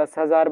10,000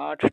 8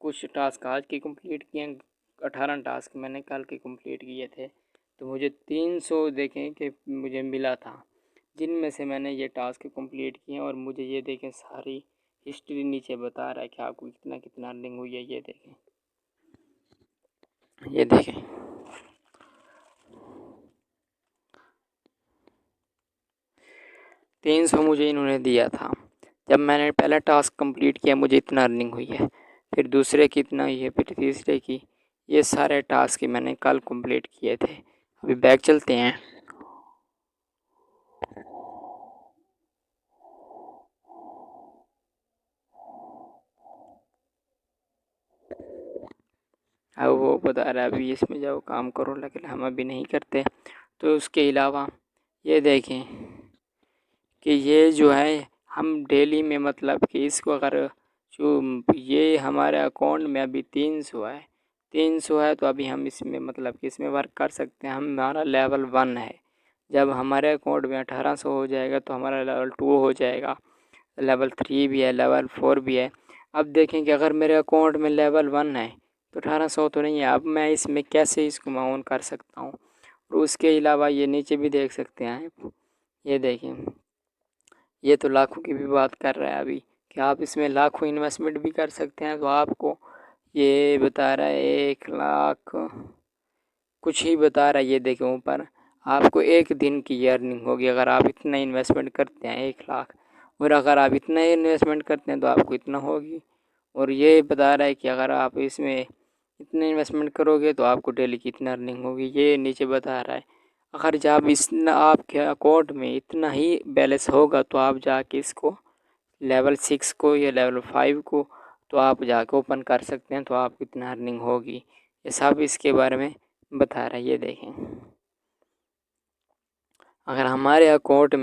कुछ टास्क आज के कंप्लीट किए हैं, 18 टास्क मैंने कल के कंप्लीट किए थे। तो मुझे 300 देखें कि मुझे मिला था, जिनमें से मैंने ये टास्क कंप्लीट किए हैं। और मुझे ये देखें सारी हिस्ट्री नीचे बता रहा है कि आपको कितना कितना अर्निंग हुई है। ये देखें, ये देखें, $300 मुझे इन्होंने दिया था। जब मैंने पहला टास्क कंप्लीट किया मुझे इतना अर्निंग हुई है, फिर दूसरे की इतना हुई है, फिर तीसरे की। ये सारे टास्क मैंने कल कंप्लीट किए थे। अभी बैक चलते हैं। अब वो बता रहा है अभी इसमें जाओ काम करो, लेकिन हम अभी नहीं करते। तो उसके अलावा ये देखें कि ये जो है हम डेली में मतलब कि इसको अगर जो ये हमारे अकाउंट में अभी 300 है, 300 है, तो अभी हम इसमें मतलब कि इसमें वर्क कर सकते हैं। हमारा लेवल 1 है। जब हमारे अकाउंट में 1800 हो जाएगा तो हमारा लेवल 2 हो जाएगा, लेवल 3 भी है, लेवल 4 भी है। अब देखें कि अगर मेरे अकाउंट में लेवल 1 है तो 1800 तो नहीं है। अब मैं इसमें कैसे इसको मैं ऑन कर सकता हूँ। और उसके अलावा ये नीचे भी देख सकते हैं, ये देखें, ये तो लाखों की भी बात कर रहा है अभी कि आप इसमें लाखों इन्वेस्टमेंट भी कर सकते हैं। तो आपको ये बता रहा है 1 लाख कुछ ही बता रहा है। ये देखें ऊपर, आपको एक दिन की अर्निंग होगी अगर आप इतना इन्वेस्टमेंट करते हैं 1 लाख। और अगर आप इतना इन्वेस्टमेंट करते हैं तो आपको इतना होगी। और ये बता रहा है कि अगर आप इसमें इतना इन्वेस्टमेंट करोगे तो आपको डेली की इतना अर्निंग होगी। ये नीचे बता रहा है। अगर जब इतना आपके अकाउंट में इतना ही बैलेंस होगा तो आप जाके इसको लेवल 6 को या लेवल 5 को तो आप जाके ओपन कर सकते हैं, तो आपको इतना अर्निंग होगी। ये सब इसके बारे में बता रहा है। ये देखें, अगर हमारे अकाउंट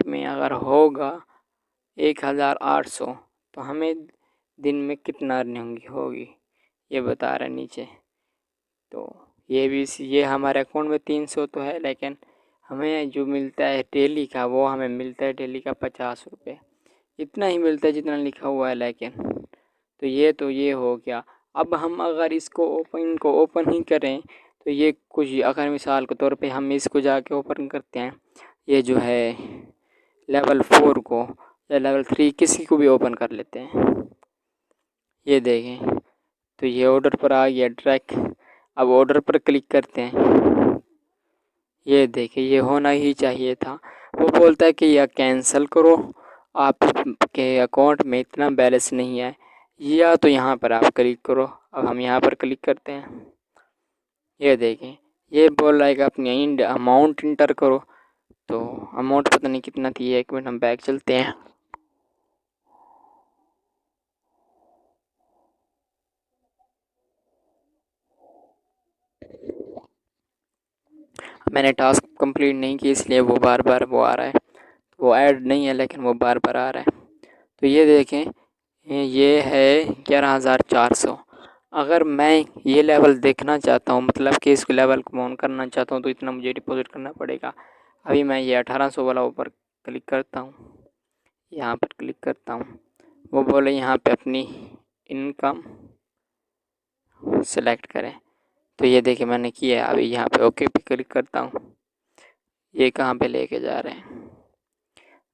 में अगर होगा 1800 तो हमें दिन में कितना अर्निंग होगी ये बता रहा है नीचे। तो ये हमारे अकाउंट में 300 तो है, लेकिन हमें जो मिलता है डेली का वो हमें मिलता है डेली का 50 रुपये। इतना ही मिलता है जितना लिखा हुआ है। लेकिन तो ये हो गया। अब हम अगर इसको ओपन ही करें तो ये कुछ अगर मिसाल के तौर पे हम इसको जाके ओपन करते हैं, ये जो है लेवल 4 को या लेवल 3 किसी को भी ओपन कर लेते हैं। ये देखें, तो ये ऑर्डर पर आ गया ट्रैक। अब ऑर्डर पर क्लिक करते हैं। ये देखिए, ये होना ही चाहिए था। वो बोलता है कि यह कैंसिल करो, आपके अकाउंट में इतना बैलेंस नहीं है, या तो यहाँ पर आप क्लिक करो। अब हम यहाँ पर क्लिक करते हैं। ये देखें, ये बोल रहा है कि अपनी अमाउंट इंटर करो। तो अमाउंट पता नहीं कितना थी। 1 मिनट, हम बैक चलते हैं। मैंने टास्क कंप्लीट नहीं की इसलिए वो बार बार वो आ रहा है। वो ऐड नहीं है लेकिन वो बार बार आ रहा है। तो ये देखें, ये है 11,400। अगर मैं ये लेवल देखना चाहता हूँ, मतलब कि इस लेवल को ऑन करना चाहता हूँ, तो इतना मुझे डिपॉजिट करना पड़ेगा। अभी मैं ये 1800 वाला ऊपर क्लिक करता हूँ, यहाँ पर क्लिक करता हूँ। वो बोले यहाँ पे अपनी इनकम सेलेक्ट करें। तो ये देखिए मैंने किया है। अभी यहाँ पे ओके पे क्लिक करता हूँ। ये कहाँ पे लेके जा रहे हैं,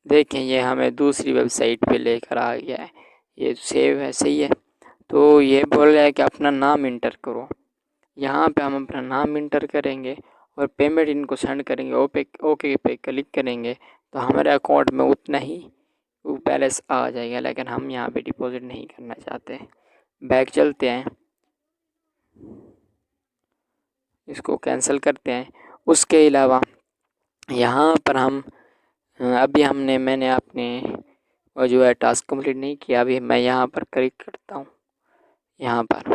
देखें, ये हमें दूसरी वेबसाइट पे लेकर आ गया है। ये सेव है, सही है। तो ये बोल रहा है कि अपना नाम इंटर करो। यहाँ पे हम अपना नाम इंटर करेंगे और पेमेंट इनको सेंड करेंगे। ओके पे क्लिक करेंगे तो हमारे अकाउंट में उतना ही बैलेंस आ जाएगा। लेकिन हम यहाँ पे डिपॉजिट नहीं करना चाहते। बैक चलते हैं, इसको कैंसिल करते हैं। उसके अलावा यहाँ पर हम अभी मैंने अपने और जो है टास्क कंप्लीट नहीं किया। अभी मैं यहाँ पर क्लिक करता हूँ, यहाँ पर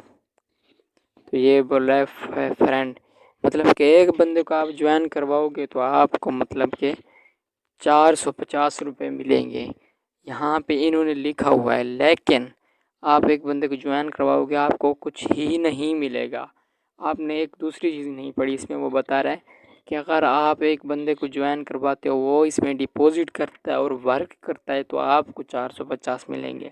तो ये बोल रहा है फ्रेंड, मतलब कि एक बंदे को आप ज्वाइन करवाओगे तो आपको मतलब कि 450 रुपये मिलेंगे। यहाँ पे इन्होंने लिखा हुआ है, लेकिन आप एक बंदे को ज्वाइन करवाओगे आपको कुछ ही नहीं मिलेगा। आपने एक दूसरी चीज़ नहीं पढ़ी इसमें। वो बता रहा है कि अगर आप एक बंदे को ज्वाइन करवाते हो, वो इसमें डिपॉजिट करता है और वर्क करता है, तो आपको 450 मिलेंगे।